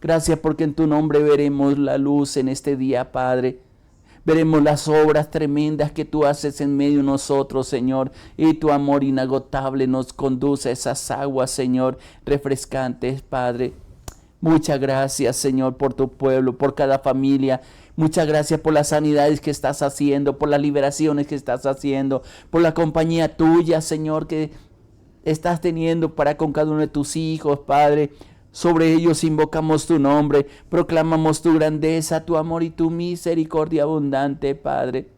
Gracias porque en tu nombre veremos la luz en este día, Padre. Veremos las obras tremendas que tú haces en medio de nosotros, Señor, y tu amor inagotable nos conduce a esas aguas, Señor, refrescantes, Padre. Muchas gracias, Señor, por tu pueblo, por cada familia. Muchas gracias por las sanidades que estás haciendo, por las liberaciones que estás haciendo, por la compañía tuya, Señor, que estás teniendo para con cada uno de tus hijos, Padre. Sobre ellos invocamos tu nombre, proclamamos tu grandeza, tu amor y tu misericordia abundante, Padre.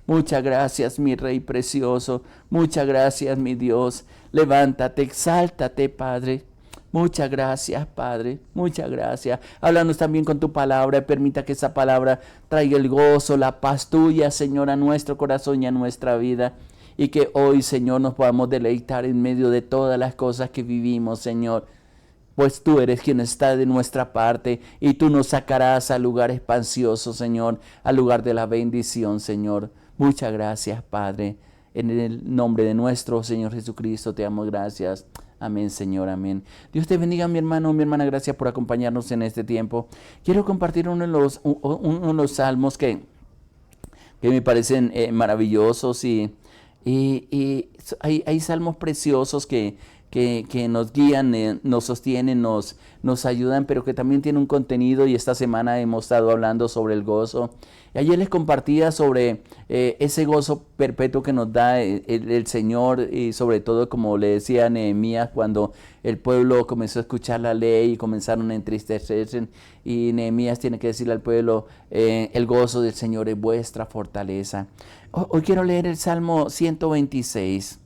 Muchas gracias, mi Rey precioso. Muchas gracias, mi Dios. Levántate, exáltate, Padre. Muchas gracias, Padre. Muchas gracias. Háblanos también con tu palabra. Permita que esa palabra traiga el gozo, la paz tuya, Señor, a nuestro corazón y a nuestra vida. Y que hoy, Señor, nos podamos deleitar en medio de todas las cosas que vivimos, Señor. Pues tú eres quien está de nuestra parte y tú nos sacarás al lugar espacioso, Señor, al lugar de la bendición, Señor. Muchas gracias, Padre. En el nombre de nuestro Señor Jesucristo te damos gracias. Amén, Señor, amén. Dios te bendiga, mi hermano, mi hermana. Gracias por acompañarnos en este tiempo. Quiero compartir uno de los salmos que me parecen maravillosos y hay salmos preciosos que nos guían, nos sostienen, nos ayudan, pero que también tienen un contenido, y esta semana hemos estado hablando sobre el gozo. Y ayer les compartía sobre ese gozo perpetuo que nos da el Señor, y sobre todo, como le decía a Nehemías, cuando el pueblo comenzó a escuchar la ley y comenzaron a entristecerse, y Nehemías tiene que decirle al pueblo, el gozo del Señor es vuestra fortaleza. Hoy quiero leer el Salmo 126.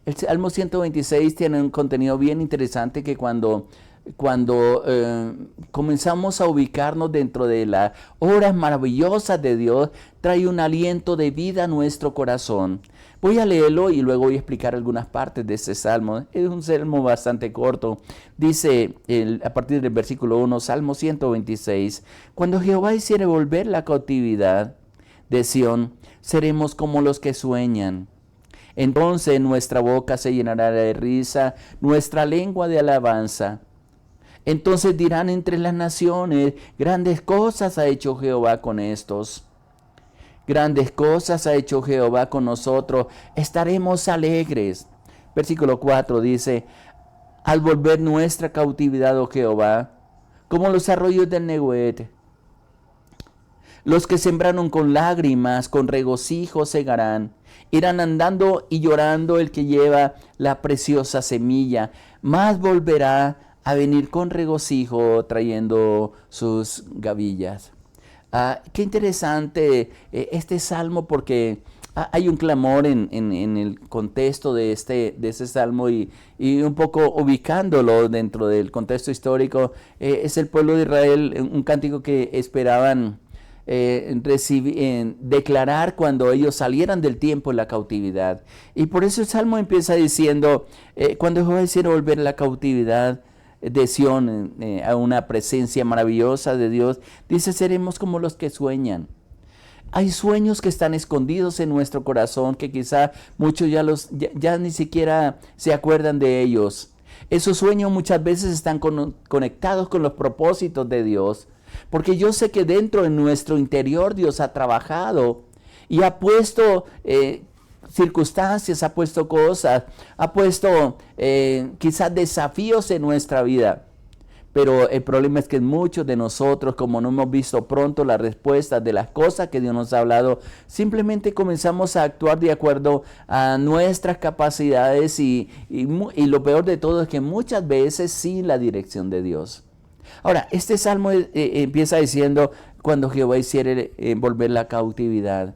El Salmo 126 tiene un contenido bien interesante que cuando comenzamos a ubicarnos dentro de las obras maravillosas de Dios, trae un aliento de vida a nuestro corazón. Voy a leerlo y luego voy a explicar algunas partes de ese salmo. Es un salmo bastante corto. Dice a partir del versículo 1, Salmo 126, cuando Jehová hiciere volver la cautividad de Sión, seremos como los que sueñan. Entonces nuestra boca se llenará de risa, nuestra lengua de alabanza. Entonces dirán entre las naciones, grandes cosas ha hecho Jehová con estos. Grandes cosas ha hecho Jehová con nosotros, estaremos alegres. Versículo 4 dice, al volver nuestra cautividad, oh Jehová, como los arroyos del Neguet, los que sembraron con lágrimas, con regocijo segarán. Irán andando y llorando el que lleva la preciosa semilla, mas volverá a venir con regocijo trayendo sus gavillas. Qué interesante este salmo, porque hay un clamor en el contexto de ese salmo y un poco ubicándolo dentro del contexto histórico. Es el pueblo de Israel, un cántico que esperaban declarar cuando ellos salieran del tiempo de la cautividad. Y por eso el Salmo empieza diciendo, cuando Jehová hiciera volver la cautividad de Sión a una presencia maravillosa de Dios, dice, seremos como los que sueñan. Hay sueños que están escondidos en nuestro corazón, que quizá muchos ya ni siquiera se acuerdan de ellos. Esos sueños muchas veces están conectados con los propósitos de Dios. Porque yo sé que dentro de nuestro interior Dios ha trabajado y ha puesto circunstancias, ha puesto cosas, ha puesto quizás desafíos en nuestra vida. Pero el problema es que muchos de nosotros, como no hemos visto pronto las respuestas de las cosas que Dios nos ha hablado, simplemente comenzamos a actuar de acuerdo a nuestras capacidades y lo peor de todo es que muchas veces sin la dirección de Dios. Ahora, este salmo empieza diciendo, cuando Jehová hiciere volver la cautividad.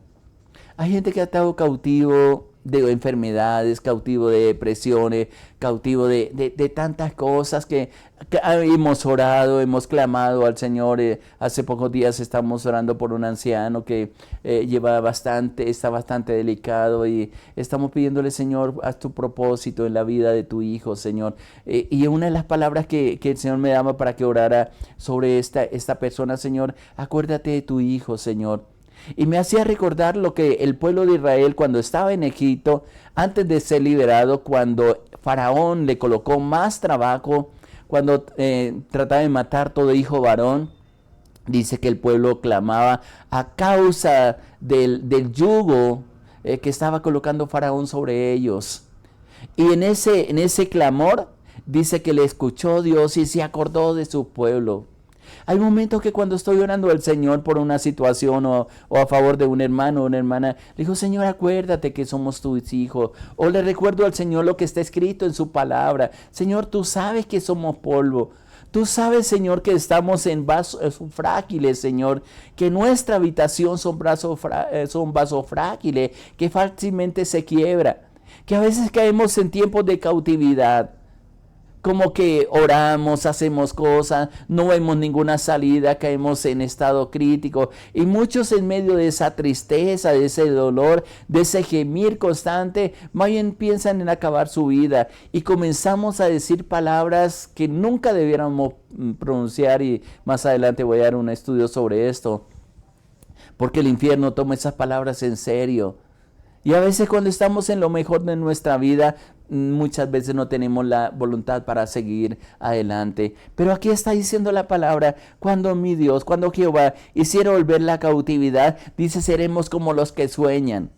Hay gente que ha estado cautivo de enfermedades, cautivo de depresiones, cautivo de tantas cosas que hemos orado, hemos clamado al Señor. Hace pocos días estamos orando por un anciano que está bastante delicado y estamos pidiéndole, Señor, haz tu propósito en la vida de tu hijo, Señor. Y una de las palabras que el Señor me daba para que orara sobre esta persona, Señor, acuérdate de tu hijo, Señor. Y me hacía recordar lo que el pueblo de Israel cuando estaba en Egipto, antes de ser liberado, cuando Faraón le colocó más trabajo, cuando trataba de matar todo hijo varón, dice que el pueblo clamaba a causa del yugo que estaba colocando Faraón sobre ellos. Y en ese clamor dice que le escuchó Dios y se acordó de su pueblo. Hay momentos que cuando estoy orando al Señor por una situación o a favor de un hermano o una hermana, le digo, Señor, acuérdate que somos tus hijos. O le recuerdo al Señor lo que está escrito en su palabra. Señor, tú sabes que somos polvo. Tú sabes, Señor, que estamos en vasos frágiles, Señor, que nuestra habitación son vasos frágiles, que fácilmente se quiebra, que a veces caemos en tiempos de cautividad. Como que oramos, hacemos cosas, no vemos ninguna salida, caemos en estado crítico. Y muchos en medio de esa tristeza, de ese dolor, de ese gemir constante, más bien piensan en acabar su vida. Y comenzamos a decir palabras que nunca debiéramos pronunciar. Y más adelante voy a dar un estudio sobre esto. Porque el infierno toma esas palabras en serio. Y a veces cuando estamos en lo mejor de nuestra vida, muchas veces no tenemos la voluntad para seguir adelante. Pero aquí está diciendo la palabra, cuando mi Dios, cuando Jehová hiciera volver la cautividad, dice, seremos como los que sueñan.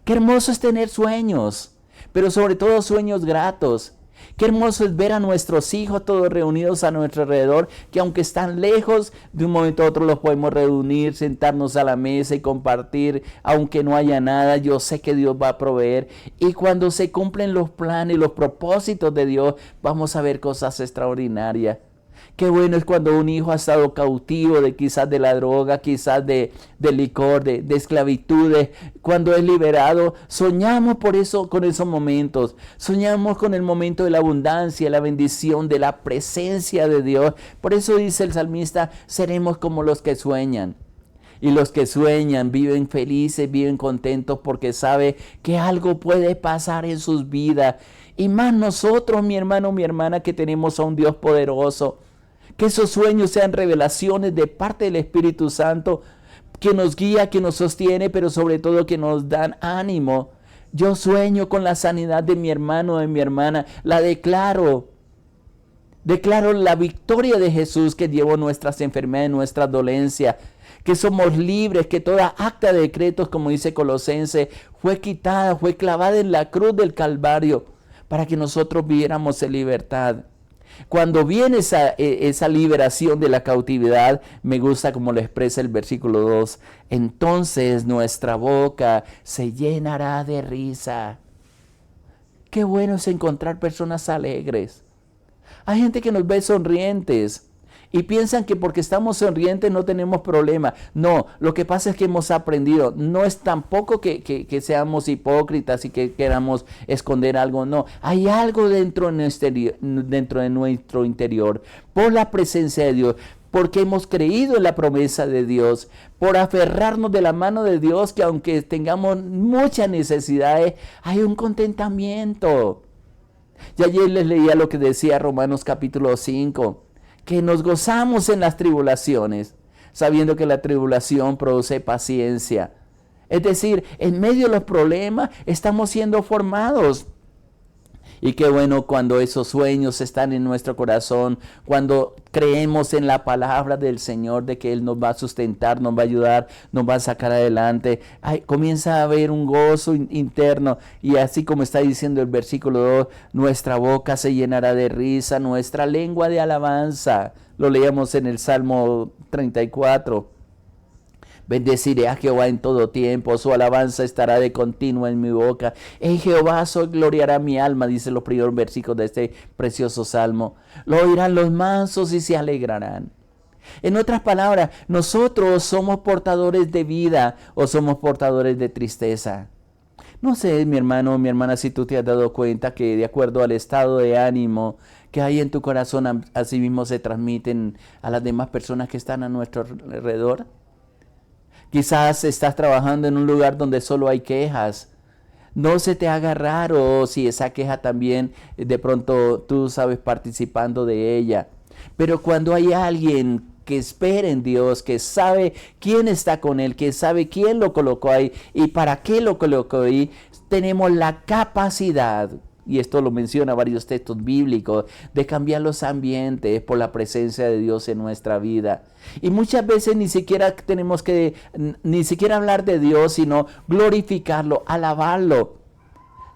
Qué hermoso es tener sueños, pero sobre todo sueños gratos. Qué hermoso es ver a nuestros hijos todos reunidos a nuestro alrededor, que aunque están lejos, de un momento a otro los podemos reunir, sentarnos a la mesa y compartir, aunque no haya nada, yo sé que Dios va a proveer. Y cuando se cumplen los planes, los propósitos de Dios, vamos a ver cosas extraordinarias. Qué bueno es cuando un hijo ha estado cautivo de quizás de la droga, quizás de licor, de esclavitudes. Cuando es liberado, soñamos por eso, con esos momentos. Soñamos con el momento de la abundancia, la bendición, de la presencia de Dios. Por eso dice el salmista, seremos como los que sueñan. Y los que sueñan viven felices, viven contentos porque sabe que algo puede pasar en sus vidas. Y más nosotros, mi hermano, mi hermana, que tenemos a un Dios poderoso. Que esos sueños sean revelaciones de parte del Espíritu Santo que nos guía, que nos sostiene, pero sobre todo que nos dan ánimo. Yo sueño con la sanidad de mi hermano, de mi hermana. La declaro. Declaro la victoria de Jesús que llevó nuestras enfermedades, nuestras dolencias. Que somos libres, que toda acta de decretos, como dice Colosenses, fue quitada, fue clavada en la cruz del Calvario para que nosotros viviéramos en libertad. Cuando viene esa liberación de la cautividad, me gusta como lo expresa el versículo 2, entonces nuestra boca se llenará de risa. Qué bueno es encontrar personas alegres. Hay gente que nos ve sonrientes y piensan que porque estamos sonrientes no tenemos problema. No, lo que pasa es que hemos aprendido. No es tampoco que seamos hipócritas y que queramos esconder algo. No, hay algo dentro de nuestro interior. Por la presencia de Dios, porque hemos creído en la promesa de Dios, por aferrarnos de la mano de Dios, que aunque tengamos muchas necesidades, hay un contentamiento. Y ayer les leía lo que decía Romanos capítulo 5. Que nos gozamos en las tribulaciones, sabiendo que la tribulación produce paciencia. Es decir, en medio de los problemas estamos siendo formados. Y qué bueno cuando esos sueños están en nuestro corazón, cuando creemos en la palabra del Señor de que Él nos va a sustentar, nos va a ayudar, nos va a sacar adelante. Comienza a haber un gozo interno y así como está diciendo el versículo 2, nuestra boca se llenará de risa, nuestra lengua de alabanza. Lo leíamos en el Salmo 34. Bendeciré a Jehová en todo tiempo, su alabanza estará de continuo en mi boca. En Jehová gloriará mi alma, dice los primeros versículos de este precioso salmo. Lo oirán los mansos y se alegrarán. En otras palabras, nosotros somos portadores de vida o somos portadores de tristeza. No sé, mi hermano o mi hermana, si tú te has dado cuenta que de acuerdo al estado de ánimo que hay en tu corazón, así mismo se transmiten a las demás personas que están a nuestro alrededor. Quizás estás trabajando en un lugar donde solo hay quejas. No se te haga raro si esa queja también de pronto tú sabes participando de ella. Pero cuando hay alguien que espera en Dios, que sabe quién está con él, que sabe quién lo colocó ahí y para qué lo colocó ahí, tenemos la capacidad y esto lo menciona varios textos bíblicos, de cambiar los ambientes por la presencia de Dios en nuestra vida. Y muchas veces ni siquiera tenemos que, ni siquiera hablar de Dios, sino glorificarlo, alabarlo,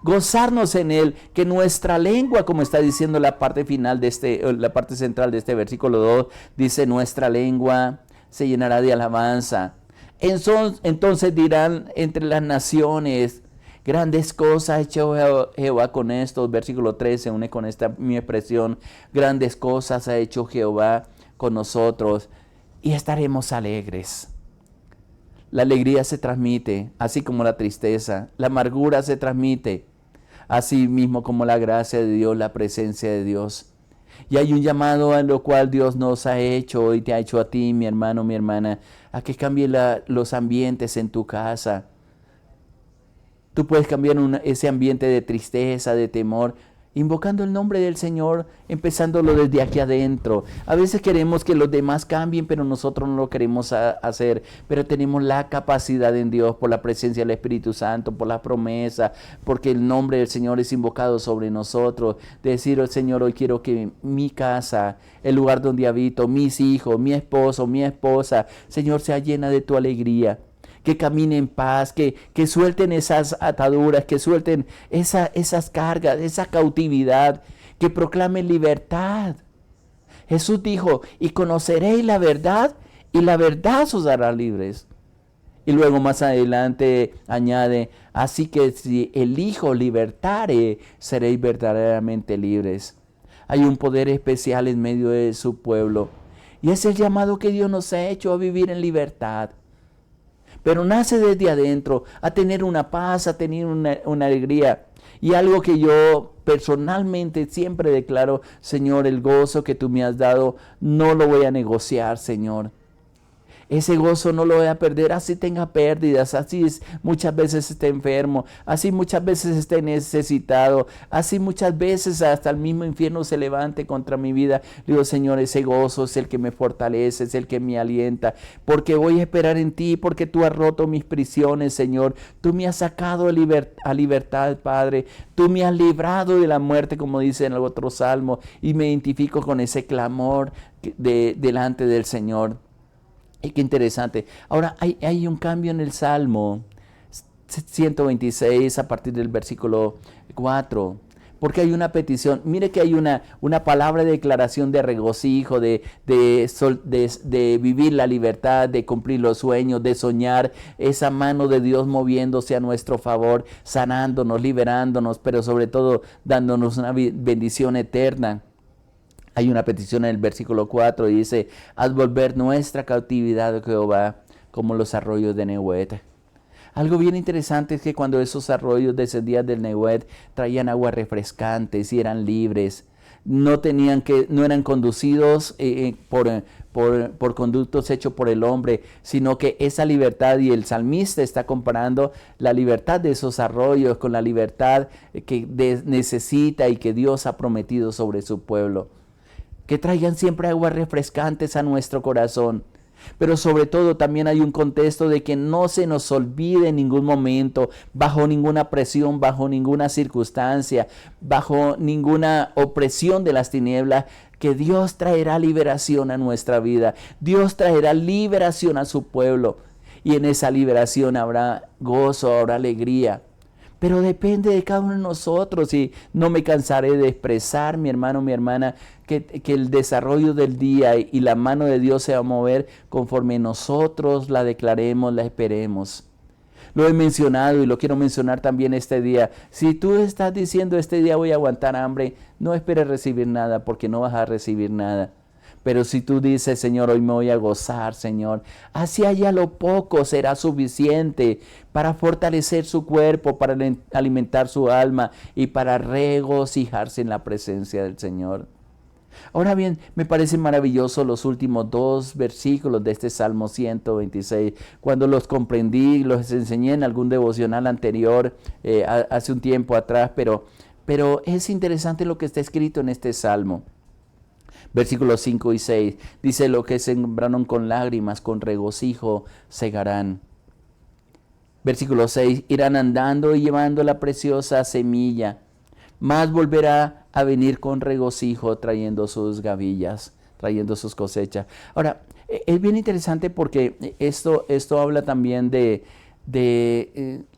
gozarnos en Él, que nuestra lengua, como está diciendo la parte final de la parte central de este versículo 2, dice, nuestra lengua se llenará de alabanza. Entonces dirán entre las naciones, grandes cosas ha hecho Jehová con estos. Versículo 3 se une con esta mi expresión. Grandes cosas ha hecho Jehová con nosotros y estaremos alegres. La alegría se transmite, así como la tristeza. La amargura se transmite, así mismo como la gracia de Dios, la presencia de Dios. Y hay un llamado a lo cual Dios nos ha hecho y te ha hecho a ti, mi hermano, mi hermana, a que cambie los ambientes en tu casa. Tú puedes cambiar ese ambiente de tristeza, de temor, invocando el nombre del Señor, empezándolo desde aquí adentro. A veces queremos que los demás cambien, pero nosotros no lo queremos hacer. Pero tenemos la capacidad en Dios por la presencia del Espíritu Santo, por la promesa, porque el nombre del Señor es invocado sobre nosotros. De decir, oh, Señor, hoy quiero que mi casa, el lugar donde habito, mis hijos, mi esposo, mi esposa, Señor, sea llena de tu alegría. Que camine en paz, que suelten esas ataduras, que suelten esas cargas, esa cautividad, que proclamen libertad. Jesús dijo, y conoceréis la verdad, y la verdad os hará libres. Y luego más adelante añade, así que si el Hijo libertare, seréis verdaderamente libres. Hay un poder especial en medio de su pueblo, y es el llamado que Dios nos ha hecho a vivir en libertad. Pero nace desde adentro, a tener una paz, a tener una alegría. Y algo que yo personalmente siempre declaro, Señor, el gozo que tú me has dado, no lo voy a negociar, Señor. Ese gozo no lo voy a perder, así tenga pérdidas, así muchas veces esté enfermo, así muchas veces esté necesitado, así muchas veces hasta el mismo infierno se levante contra mi vida. Digo, Señor, ese gozo es el que me fortalece, es el que me alienta, porque voy a esperar en ti, porque tú has roto mis prisiones, Señor. Tú me has sacado a libertad, Padre. Tú me has librado de la muerte, como dice en el otro salmo, y me identifico con ese clamor delante del Señor. Y qué interesante. Ahora hay un cambio en el Salmo 126 a partir del versículo 4. Porque hay una petición. Mire que hay una palabra de declaración de regocijo, de vivir la libertad, de cumplir los sueños, de soñar. Esa mano de Dios moviéndose a nuestro favor, sanándonos, liberándonos, pero sobre todo dándonos una bendición eterna. Hay una petición en el versículo 4 y dice, haz volver nuestra cautividad, oh Jehová, como los arroyos de Nehuet. Algo bien interesante es que cuando esos arroyos descendían del Nehuet, traían aguas refrescantes y eran libres. No eran conducidos por conductos hechos por el hombre, sino que esa libertad, y el salmista está comparando la libertad de esos arroyos con la libertad que necesita y que Dios ha prometido sobre su pueblo. Que traigan siempre aguas refrescantes a nuestro corazón. Pero sobre todo también hay un contexto de que no se nos olvide en ningún momento, bajo ninguna presión, bajo ninguna circunstancia, bajo ninguna opresión de las tinieblas, que Dios traerá liberación a nuestra vida. Dios traerá liberación a su pueblo. Y en esa liberación habrá gozo, habrá alegría. Pero depende de cada uno de nosotros, y no me cansaré de expresar, mi hermano, mi hermana, que el desarrollo del día y la mano de Dios se va a mover conforme nosotros la declaremos, la esperemos. Lo he mencionado y lo quiero mencionar también este día. Si tú estás diciendo este día voy a aguantar hambre, no esperes recibir nada, porque no vas a recibir nada. Pero si tú dices, Señor, hoy me voy a gozar, Señor, así haya lo poco será suficiente para fortalecer su cuerpo, para alimentar su alma y para regocijarse en la presencia del Señor. Ahora bien, me parecen maravillosos los últimos 2 versículos de este Salmo 126. Cuando los comprendí, los enseñé en algún devocional anterior, hace un tiempo atrás, pero es interesante lo que está escrito en este Salmo. Versículos 5 y 6, dice, lo que sembraron con lágrimas, con regocijo segarán. Versículo 6, irán andando y llevando la preciosa semilla, más volverá a venir con regocijo trayendo sus gavillas, trayendo sus cosechas. Ahora, es bien interesante porque esto habla también de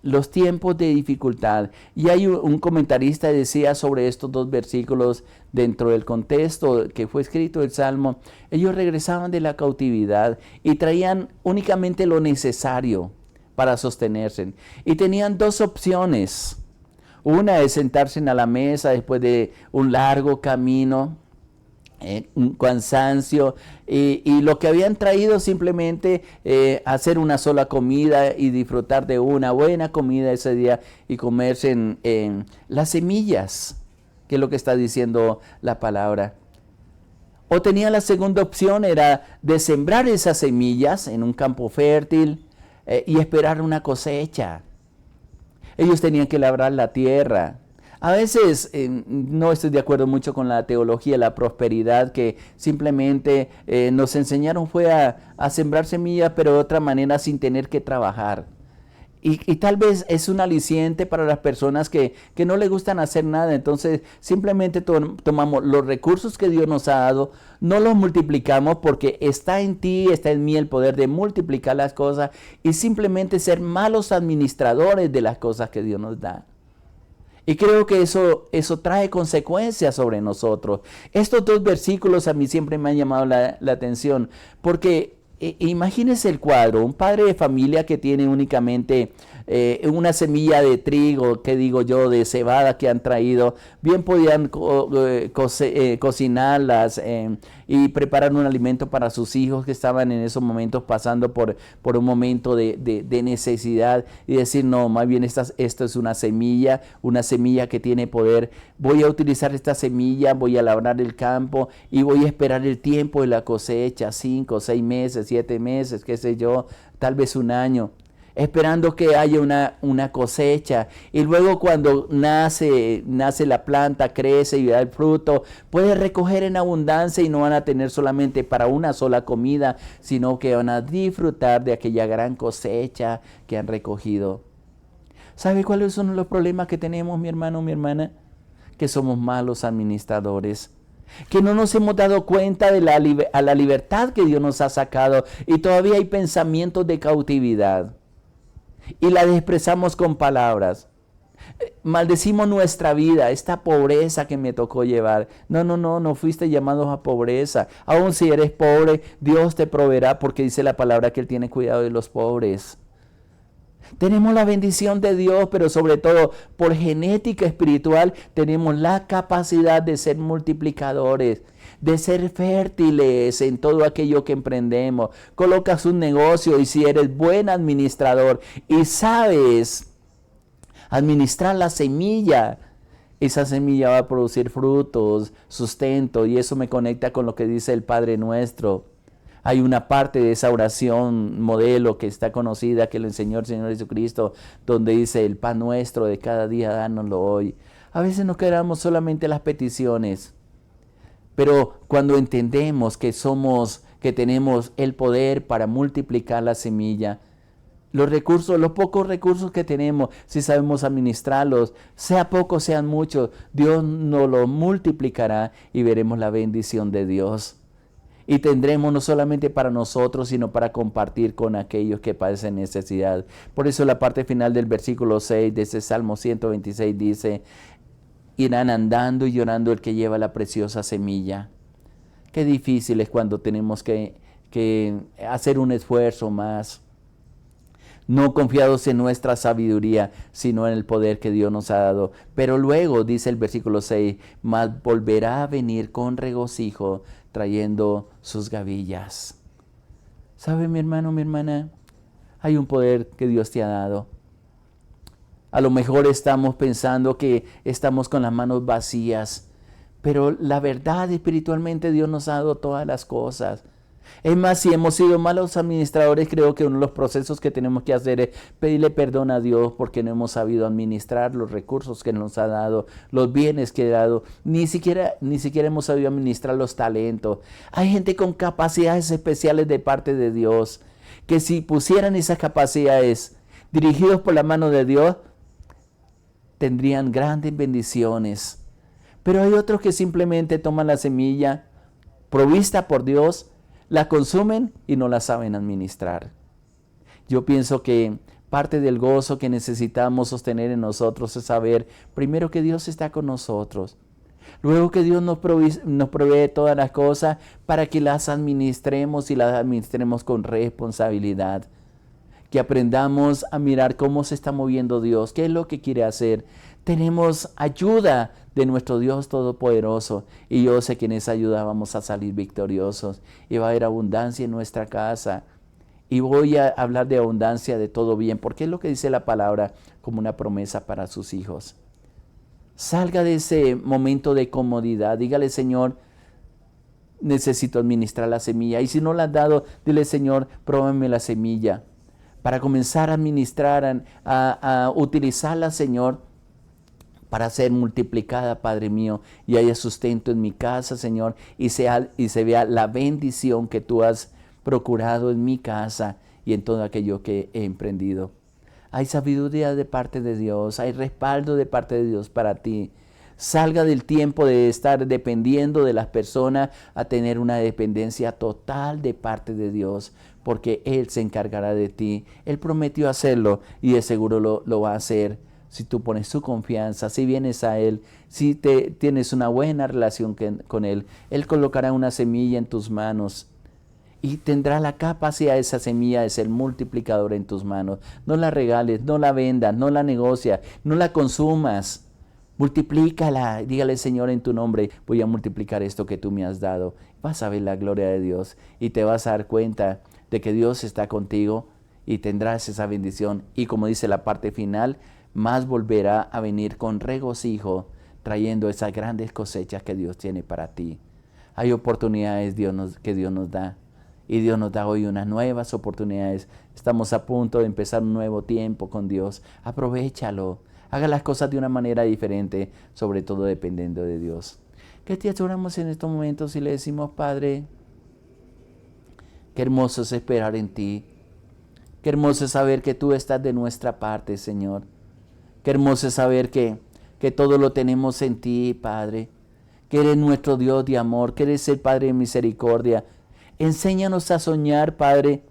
los tiempos de dificultad. Y hay un comentarista que decía sobre estos dos versículos dentro del contexto que fue escrito el Salmo. Ellos regresaban de la cautividad y traían únicamente lo necesario para sostenerse. Y tenían dos opciones. Una es sentarse a la mesa después de un largo camino, un cansancio, y lo que habían traído simplemente hacer una sola comida y disfrutar de una buena comida ese día y comerse en las semillas, que es lo que está diciendo la palabra. O tenía la segunda opción, era de sembrar esas semillas en un campo fértil y esperar una cosecha. Ellos tenían que labrar la tierra. A veces no estoy de acuerdo mucho con la teología de la prosperidad, que simplemente nos enseñaron fue a sembrar semillas, pero de otra manera sin tener que trabajar. Y tal vez es un aliciente para las personas que no les gustan hacer nada. Entonces simplemente tomamos los recursos que Dios nos ha dado, no los multiplicamos porque está en ti, está en mí el poder de multiplicar las cosas y simplemente ser malos administradores de las cosas que Dios nos da. Y creo que eso trae consecuencias sobre nosotros. Estos dos versículos a mí siempre me han llamado la atención porque imagínense el cuadro, un padre de familia que tiene únicamente una semilla de trigo, que digo yo, de cebada que han traído, bien podían cocinarlas y preparar un alimento para sus hijos que estaban en esos momentos pasando por un momento de necesidad y decir, no, más bien esto es una semilla que tiene poder. Voy a utilizar esta semilla, voy a labrar el campo y voy a esperar el tiempo de la cosecha, 5, 6 meses, 7 meses, qué sé yo, tal vez un año, esperando que haya una cosecha. Y luego cuando nace la planta, crece y da el fruto, puede recoger en abundancia y no van a tener solamente para una sola comida, sino que van a disfrutar de aquella gran cosecha que han recogido. ¿Sabe cuáles son los problemas que tenemos, mi hermano, mi hermana? Que somos malos administradores, que no nos hemos dado cuenta de la libertad que Dios nos ha sacado y todavía hay pensamientos de cautividad y la despreciamos con palabras. Maldecimos nuestra vida, esta pobreza que me tocó llevar. No fuiste llamados a pobreza. Aun si eres pobre, Dios te proveerá porque dice la palabra que Él tiene cuidado de los pobres. Tenemos la bendición de Dios, pero sobre todo por genética espiritual tenemos la capacidad de ser multiplicadores, de ser fértiles en todo aquello que emprendemos. Colocas un negocio y si eres buen administrador y sabes administrar la semilla, esa semilla va a producir frutos, sustento, y eso me conecta con lo que dice el Padre Nuestro. Hay una parte de esa oración modelo que está conocida, que le enseñó el Señor Jesucristo, donde dice, el pan nuestro de cada día, dánoslo hoy. A veces nos quedamos solamente en las peticiones, pero cuando entendemos que tenemos el poder para multiplicar la semilla, los pocos recursos que tenemos, si sabemos administrarlos, sea poco, sean muchos, Dios nos lo multiplicará y veremos la bendición de Dios. Y tendremos no solamente para nosotros, sino para compartir con aquellos que padecen necesidad. Por eso la parte final del versículo 6 de ese Salmo 126 dice, irán andando y llorando el que lleva la preciosa semilla. Qué difícil es cuando tenemos que hacer un esfuerzo más. No confiados en nuestra sabiduría, sino en el poder que Dios nos ha dado. Pero luego, dice el versículo 6, mas volverá a venir con regocijo, trayendo sus gavillas. ¿Sabe, mi hermano, mi hermana? Hay un poder que Dios te ha dado. A lo mejor estamos pensando que estamos con las manos vacías, pero la verdad, espiritualmente Dios nos ha dado todas las cosas. Es más, si hemos sido malos administradores, creo que uno de los procesos que tenemos que hacer es pedirle perdón a Dios porque no hemos sabido administrar los recursos que nos ha dado, los bienes que ha dado, ni siquiera hemos sabido administrar los talentos. Hay gente con capacidades especiales de parte de Dios, que si pusieran esas capacidades dirigidos por la mano de Dios, tendrían grandes bendiciones. Pero hay otros que simplemente toman la semilla provista por Dios, la consumen y no la saben administrar. Yo pienso que parte del gozo que necesitamos sostener en nosotros es saber, primero, que Dios está con nosotros. Luego, que Dios nos provee todas las cosas para que las administremos y las administremos con responsabilidad. Que aprendamos a mirar cómo se está moviendo Dios, qué es lo que quiere hacer. Tenemos ayuda de nuestro Dios Todopoderoso y yo sé que en esa ayuda vamos a salir victoriosos y va a haber abundancia en nuestra casa. Y voy a hablar de abundancia de todo bien, porque es lo que dice la palabra como una promesa para sus hijos. Salga de ese momento de comodidad, dígale: Señor, necesito administrar la semilla. Y si no la has dado, dile: Señor, próbame la semilla. Para comenzar a administrar, a utilizarla, Señor, para ser multiplicada, Padre mío, y haya sustento en mi casa, Señor, y se vea la bendición que tú has procurado en mi casa y en todo aquello que he emprendido. Hay sabiduría de parte de Dios, hay respaldo de parte de Dios para ti. Salga del tiempo de estar dependiendo de las personas a tener una dependencia total de parte de Dios, porque Él se encargará de ti. Él prometió hacerlo y de seguro lo va a hacer. Si tú pones su confianza, si vienes a Él, si tienes una buena relación con Él, Él colocará una semilla en tus manos y tendrá la capacidad esa semilla de ser multiplicadora en tus manos. No la regales, no la vendas, no la negocias, no la consumas. Multiplícala, dígale: Señor, en tu nombre voy a multiplicar esto que tú me has dado. Vas a ver la gloria de Dios y te vas a dar cuenta de que Dios está contigo y tendrás esa bendición. Y como dice la parte final, más volverá a venir con regocijo, trayendo esas grandes cosechas que Dios tiene para ti. Hay oportunidades que Dios nos da. Y Dios nos da hoy unas nuevas oportunidades. Estamos a punto de empezar un nuevo tiempo con Dios. Aprovéchalo. Haga las cosas de una manera diferente, sobre todo dependiendo de Dios. ¿Qué te oramos en estos momentos y le decimos: Padre, qué hermoso es esperar en ti? Qué hermoso es saber que tú estás de nuestra parte, Señor. Qué hermoso es saber que todo lo tenemos en ti, Padre. Que eres nuestro Dios de amor, que eres el Padre de misericordia. Enséñanos a soñar, Padre,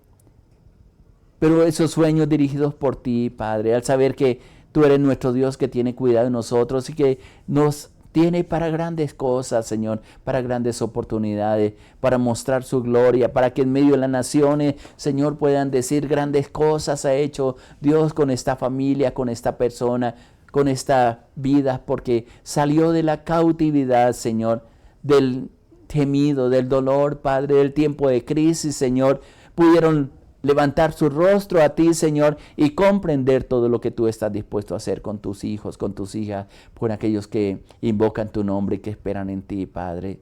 pero esos sueños dirigidos por ti, Padre, al saber que tú eres nuestro Dios que tiene cuidado de nosotros y que nos tiene para grandes cosas, Señor, para grandes oportunidades, para mostrar su gloria, para que en medio de las naciones, Señor, puedan decir: grandes cosas ha hecho Dios con esta familia, con esta persona, con esta vida, porque salió de la cautividad, Señor, del gemido, del dolor, Padre, del tiempo de crisis, Señor. Pudieron levantar su rostro a ti, Señor, y comprender todo lo que tú estás dispuesto a hacer con tus hijos, con tus hijas, con aquellos que invocan tu nombre y que esperan en ti, Padre.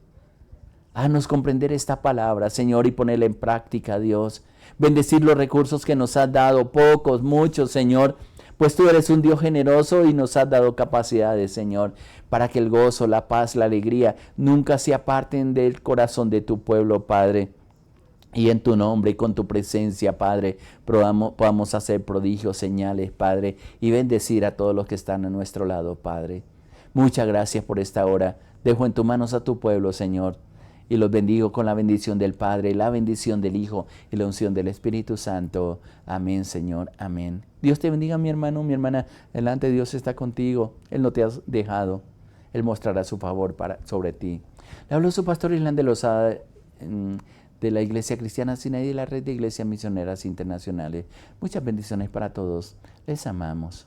Haznos comprender esta palabra, Señor, y ponerla en práctica, Dios. Bendecir los recursos que nos has dado, pocos, muchos, Señor, pues tú eres un Dios generoso y nos has dado capacidades, Señor, para que el gozo, la paz, la alegría nunca se aparten del corazón de tu pueblo, Padre. Y en tu nombre y con tu presencia, Padre, podamos hacer prodigios, señales, Padre, y bendecir a todos los que están a nuestro lado, Padre. Muchas gracias por esta hora. Dejo en tus manos a tu pueblo, Señor, y los bendigo con la bendición del Padre, la bendición del Hijo y la unción del Espíritu Santo. Amén, Señor. Amén. Dios te bendiga, mi hermano, mi hermana. Delante de Dios está contigo. Él no te ha dejado. Él mostrará su favor sobre ti. Le habló su pastor Island de Lozada, de la Iglesia Cristiana Sinaí y de la Red de Iglesias Misioneras Internacionales. Muchas bendiciones para todos. Les amamos.